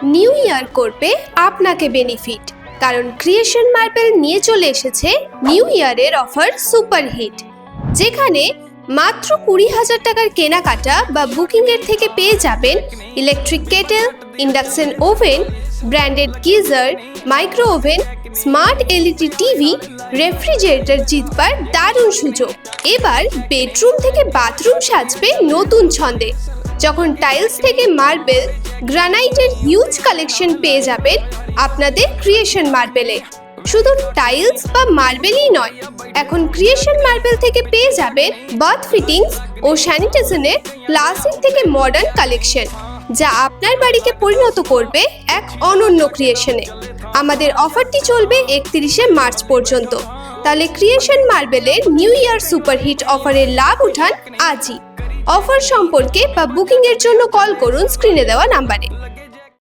New year করবে আপনাকে benefit, কারণ ক্রিয়েশন মার্বেল নিয়ে চলে এসেছে নিউ ইয়ারের অফার সুপারহিট, যেখানে মাত্র 20,000 টাকার কেনাকাটা বা বুকিংয়ের থেকে পেয়ে যাবেন electric kettle, induction oven, branded geyser, micro oven, smart LED TV, refrigerator জিতবার দারুণ সুযোগ। এবার বেডরুম থেকে বাথরুম সাজবে নতুন ছন্দে। যখন টাইলস থেকে মার্বেল, গ্রানাইটের হিউজ কালেকশন পেয়ে যাবেন আপনাদের ক্রিয়েশন মার্বেলে। শুধু টাইলস বা মার্বেলই নয়, এখন ক্রিয়েশন মার্বেল থেকে পেয়ে যাবেন বাথ ফিটিংস ও স্যানিটেশনের ক্লাসিক থেকে মডার্ন কালেকশন, যা আপনার বাড়িকে পরিণত করবে এক অনন্য ক্রিয়েশনে। আমাদের অফারটি চলবে 31শে মার্চ পর্যন্ত। তাহলে ক্রিয়েশন মার্বেলের নিউ ইয়ার সুপারহিট অফারের লাভ উঠান আজই। অফার সম্পর্কে বা বুকিংয়ের জন্য কল করুন স্ক্রিনে দেওয়া নাম্বারে।